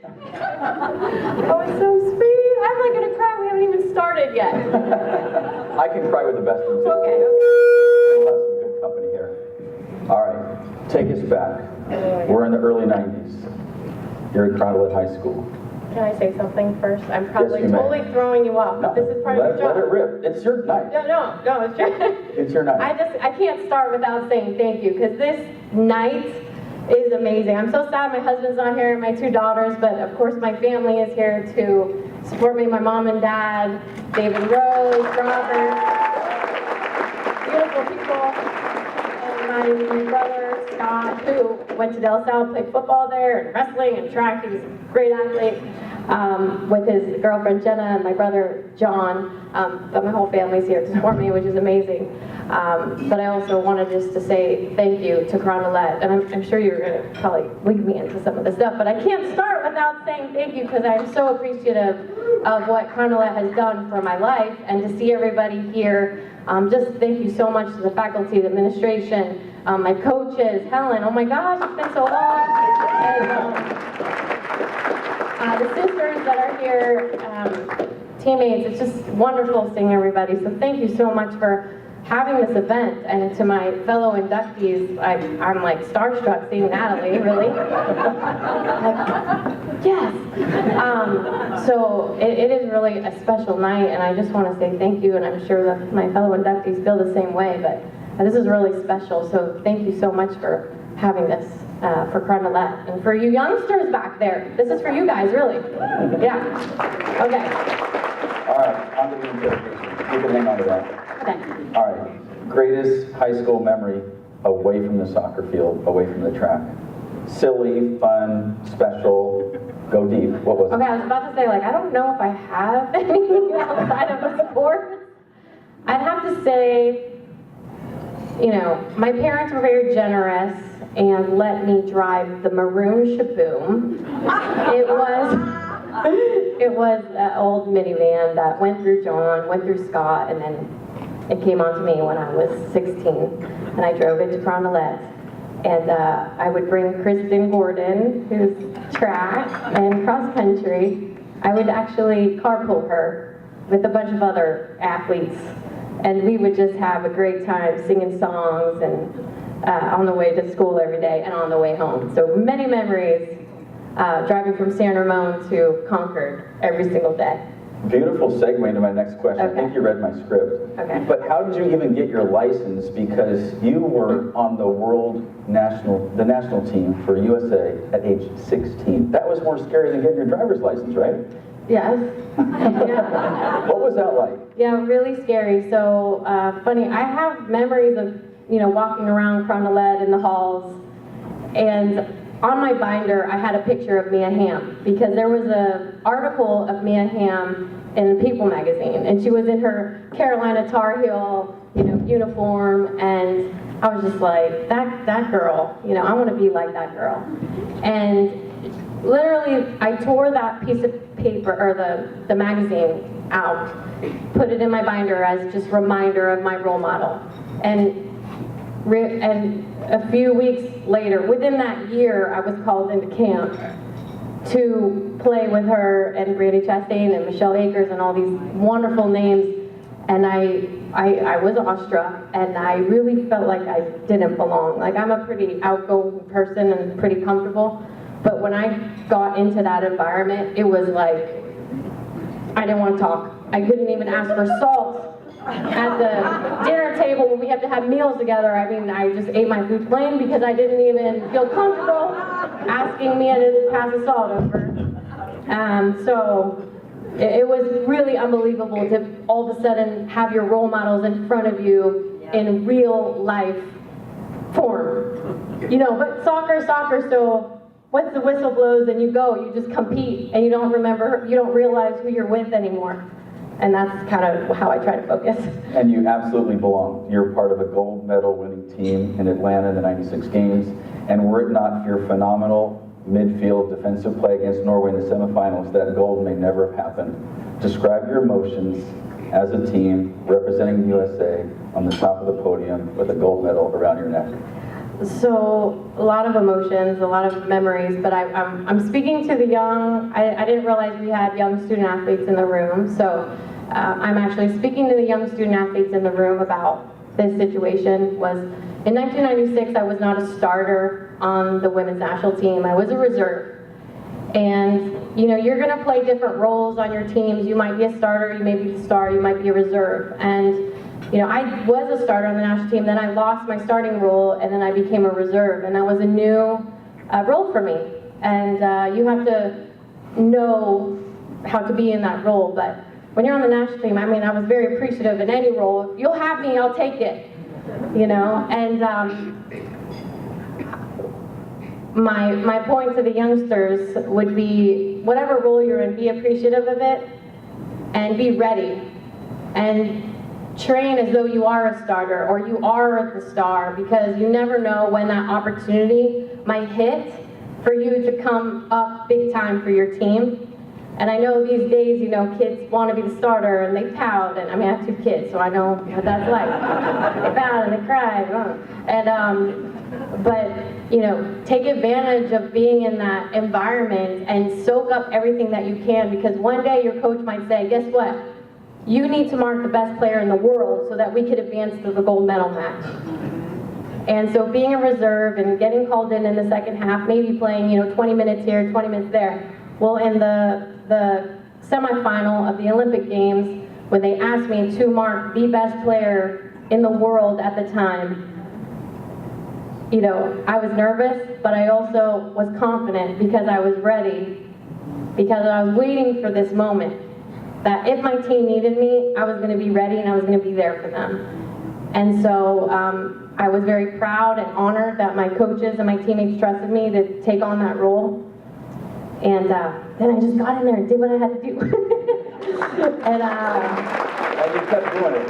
Oh, it's so sweet. I'm like gonna cry. We haven't even started yet. I can cry with the best of them. Okay. We'll have some good company here. All right, take us back. We're in the early 90s. You're at Carondelet High School. Can I say something first? I'm probably Yes, you may. totally throwing you off. No, This is part of your job. Let it rip. It's your night. No, it's true. It's your night. I can't start without saying thank you, because this night is amazing. I'm so sad my husband's not here and my 2 daughters, but of course my family is here to support me, my mom and dad, David and Rose, Robert, beautiful people, and my brother, Scott, who went to Del Sal, played football there, and wrestling and track. He was a great athlete, with his girlfriend Jenna and my brother John. But my whole family's here to support me, which is amazing. But I also wanted just to say thank you to Carondelet, and I'm sure you're going to probably lead me into some of this stuff, but I can't start without saying thank you, because I'm so appreciative of what Carondelet has done for my life, and to see everybody here. Just thank you so much to the faculty, the administration, my coaches, Helen, oh my gosh, it's been so long, and the sisters that are here, teammates. It's just wonderful seeing everybody, so thank you so much for having this event. And to my fellow inductees, I'm like starstruck seeing Natalie, really. Like, yes. So it is really a special night, and I just want to say thank you, and I'm sure that my fellow inductees feel the same way, but this is really special, so thank you so much for having this for Carondelet. And for you youngsters back there, this is for you guys, really. Yeah. Okay. All right, on to the interrogation. You can hang on to that. Okay. All right, greatest high school memory away from the soccer field, away from the track. Silly, fun, special, go deep. What was it? Okay, I was about to say, like, I don't know if I have anything outside of the sport. I'd have to say, you know, my parents were very generous and let me drive the maroon Shaboom. It was an old minivan that went through John, went through Scott, and then it came onto me when I was 16, and I drove it to Carondelet. And I would bring Kristen Gordon, who's track and cross country. I would actually carpool her with a bunch of other athletes, and we would just have a great time singing songs and on the way to school every day and on the way home. So many memories driving from San Ramon to Concord every single day. Beautiful segue into my next question. Okay. I think you read my script. Okay. But how did you even get your license? Because you were on the national team for USA at age 16. That was more scary than getting your driver's license, right? Yes. Yeah. What was that like? Yeah, really scary. So funny. I have memories of, you know, walking around Carondelet in the halls, and on my binder I had a picture of Mia Hamm, because there was an article of Mia Hamm in People magazine, and she was in her Carolina Tar Heel, you know, uniform, and I was just like, that girl, you know, I want to be like that girl. And literally I tore that piece of paper, or the magazine out, put it in my binder as just reminder of my role model. And a few weeks later, within that year, I was called into camp to play with her and Brandi Chastain and Michelle Akers and all these wonderful names. And I was awestruck, and I really felt like I didn't belong. Like, I'm a pretty outgoing person and pretty comfortable, but when I got into that environment, it was like, I didn't want to talk. I couldn't even ask for salt at the dinner table when we have to have meals together. I mean, I just ate my food plain because I didn't even feel comfortable asking Mia to pass the salt over. So it was really unbelievable to all of a sudden have your role models in front of you in real life form. You know, but soccer, so once the whistle blows and you go, you just compete, and you don't realize who you're with anymore. And that's kind of how I try to focus. And you absolutely belong. You're part of a gold medal winning team in Atlanta in the 96 games. And were it not for your phenomenal midfield defensive play against Norway in the semifinals, that gold may never have happened. Describe your emotions as a team representing the USA on the top of the podium with a gold medal around your neck. So a lot of emotions, a lot of memories, but I'm speaking to the young. I didn't realize we had young student athletes in the room, so I'm actually speaking to the young student athletes in the room about this situation. Was in 1996, I was not a starter on the women's national team. I was a reserve. And you know, you're gonna play different roles on your teams. You might be a starter, you may be the star, you might be a reserve. And you know, I was a starter on the national team, then I lost my starting role, and then I became a reserve, and that was a new role for me. And you have to know how to be in that role. But when you're on the national team, I mean, I was very appreciative in any role. If you'll have me, I'll take it. You know, and my point to the youngsters would be, whatever role you're in, be appreciative of it, and be ready. And train as though you are a starter or you are the star, because you never know when that opportunity might hit for you to come up big time for your team. And I know these days, you know, kids want to be the starter and they pout, and I mean, I have 2 kids, so I know what that's like. They pout and they cry, and but you know, take advantage of being in that environment and soak up everything that you can, because one day your coach might say, guess what? You need to mark the best player in the world so that we could advance to the gold medal match. And so being a reserve and getting called in the second half, maybe playing, you know, 20 minutes here, 20 minutes there. Well, in the semifinal of the Olympic Games, when they asked me to mark the best player in the world at the time, you know, I was nervous, but I also was confident because I was ready, because I was waiting for this moment. That if my team needed me, I was going to be ready and I was going to be there for them. And so I was very proud and honored that my coaches and my teammates trusted me to take on that role. And then I just got in there and did what I had to do. And you kept doing it.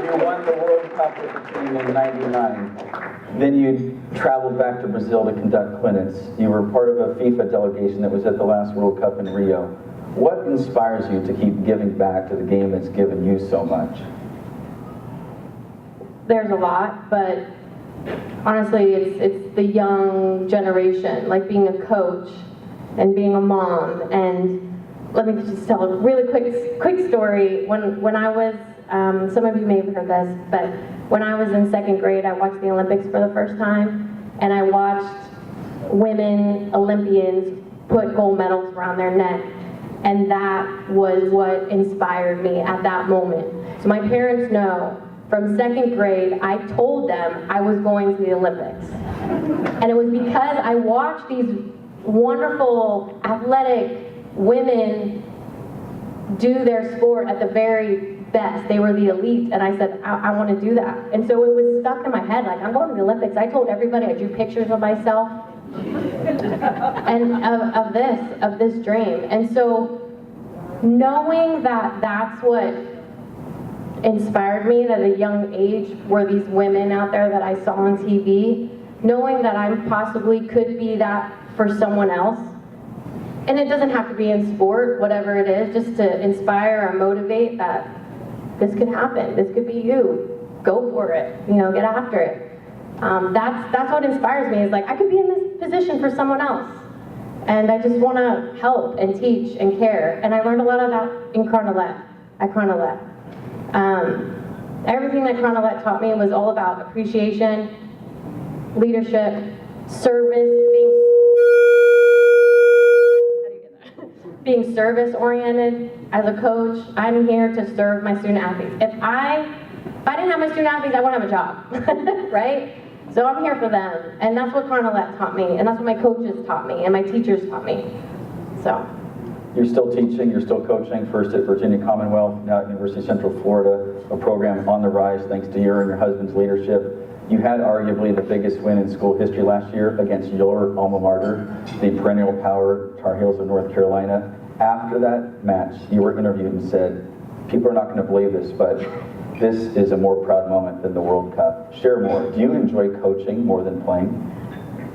You won the World Cup with the team in '99. Then you traveled back to Brazil to conduct clinics. You were part of a FIFA delegation that was at the last World Cup in Rio. What inspires you to keep giving back to the game that's given you so much? There's a lot, but honestly, it's the young generation, like being a coach and being a mom. And let me just tell a really quick story. When I was, some of you may have heard this, but when I was in 2nd grade, I watched the Olympics for the first time, and I watched women Olympians put gold medals around their neck. And that was what inspired me at that moment. So my parents know, from 2nd grade, I told them I was going to the Olympics. And it was because I watched these wonderful, athletic women do their sport at the very best. They were the elite, and I said, I want to do that. And so it was stuck in my head, like, I'm going to the Olympics. I told everybody, I drew pictures of myself, and of this dream. And so knowing that that's what inspired me at a young age, were these women out there that I saw on TV, knowing that I possibly could be that for someone else. And it doesn't have to be in sport, whatever it is, just to inspire or motivate that this could happen, this could be you, go for it, you know, get after it. That's what inspires me, is like, I could be in this position for someone else. And I just want to help and teach and care. And I learned a lot of that in Carondelet, at Carondelet. Everything that Carondelet taught me was all about appreciation, leadership, service, being service oriented. As a coach, I'm here to serve my student athletes. If I didn't have my student athletes, I wouldn't have a job, right? So I'm here for them, and that's what Carondelet taught me, and that's what my coaches taught me, and my teachers taught me. So. You're still teaching, you're still coaching, first at Virginia Commonwealth, now at University of Central Florida, a program on the rise thanks to your and your husband's leadership. You had arguably the biggest win in school history last year against your alma mater, the perennial power Tar Heels of North Carolina. After that match, you were interviewed and said, people are not going to believe this, but this is a more proud moment than the World Cup. Share more. Do you enjoy coaching more than playing?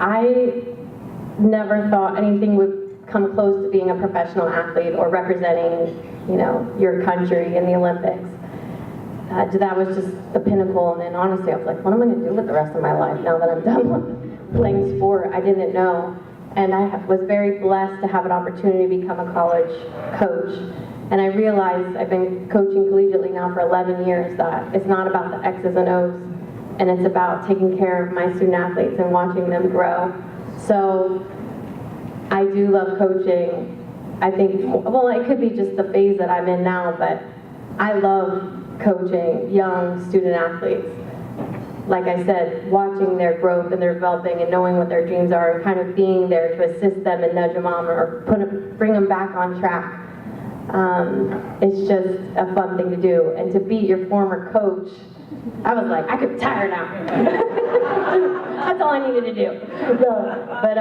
I never thought anything would come close to being a professional athlete or representing, you know, your country in the Olympics. that was just the pinnacle. And then honestly, I was like, what am I going to do with the rest of my life now that I'm done playing sport? I didn't know. And I was very blessed to have an opportunity to become a college coach. And I realized I've been coaching collegiately now for 11 years that it's not about the X's and O's, and it's about taking care of my student athletes and watching them grow. So I do love coaching. I think, well, it could be just the phase that I'm in now, but I love coaching young student athletes. Like I said, watching their growth and their developing and knowing what their dreams are and kind of being there to assist them and nudge them on or bring them back on track. It's just a fun thing to do. And to beat your former coach, I was like, I could retire now. That's all I needed to do. But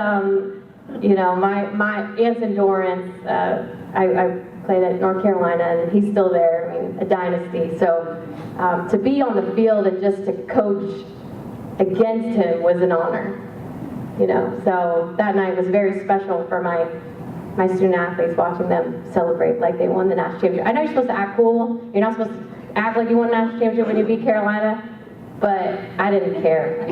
you know, my aunt's endurance, I played at North Carolina, and he's still there. I mean, a dynasty. So to be on the field and just to coach against him was an honor. You know, so that night was very special for my student athletes, watching them celebrate like they won the national championship. I know you're supposed to act cool. You're not supposed to act like you won the national championship when you beat Carolina, but I didn't care.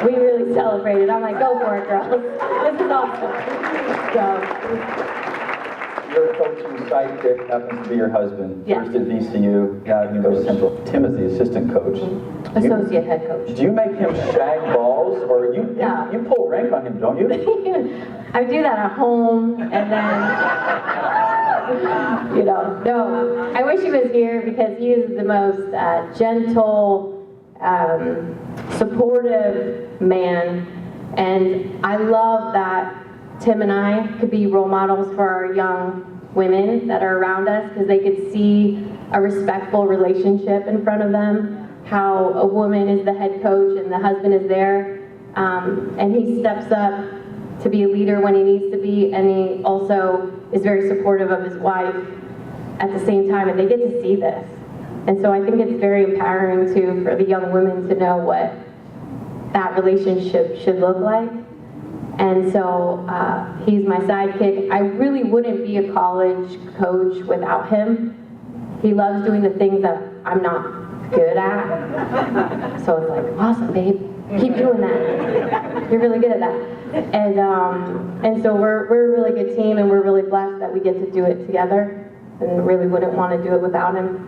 We really celebrated. I'm like, go for it, girls. This is awesome. So. Your coaching sidekick happens to be your husband. Yeah. First at VCU, now he goes Central. Tim is the assistant coach. Associate head coach. Do you make him shag balls, or you pull rank on him, don't you? I do that at home, and then, you know, no. I wish he was here because he is the most gentle, supportive man, and I love that Tim and I could be role models for our young women that are around us, because they could see a respectful relationship in front of them, how a woman is the head coach and the husband is there, and he steps up to be a leader when he needs to be, and he also is very supportive of his wife at the same time, and they get to see this. And so I think it's very empowering too for the young women to know what that relationship should look like. And so he's my sidekick. I really wouldn't be a college coach without him. He loves doing the things that I'm not good at. So it's like, awesome, babe. Keep doing that. You're really good at that. And so we're a really good team, and we're really blessed that we get to do it together, and really wouldn't want to do it without him.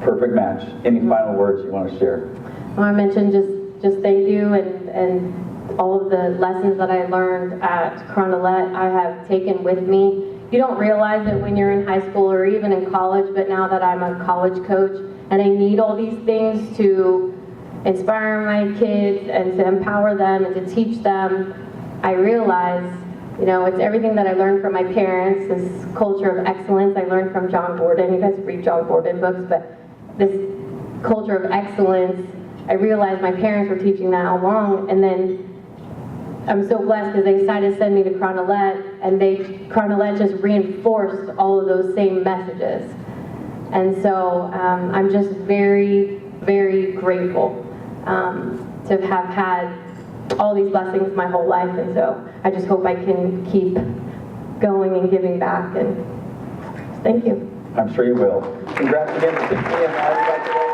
Perfect match. Any final words you want to share? Well, I mentioned just thank you, and all of the lessons that I learned at Carondelet I have taken with me. You don't realize it when you're in high school or even in college, but now that I'm a college coach and I need all these things to inspire my kids and to empower them and to teach them, I realize, you know, it's everything that I learned from my parents, this culture of excellence I learned from John Gordon. You guys read John Gordon books, but this culture of excellence, I realized my parents were teaching that all along, and then I'm so blessed because they decided to send me to Carondelet, and Carondelet just reinforced all of those same messages. And so I'm just very, very grateful to have had all these blessings my whole life, and so I just hope I can keep going and giving back, and thank you. I'm sure you will. Congrats again to Tiffany and everybody.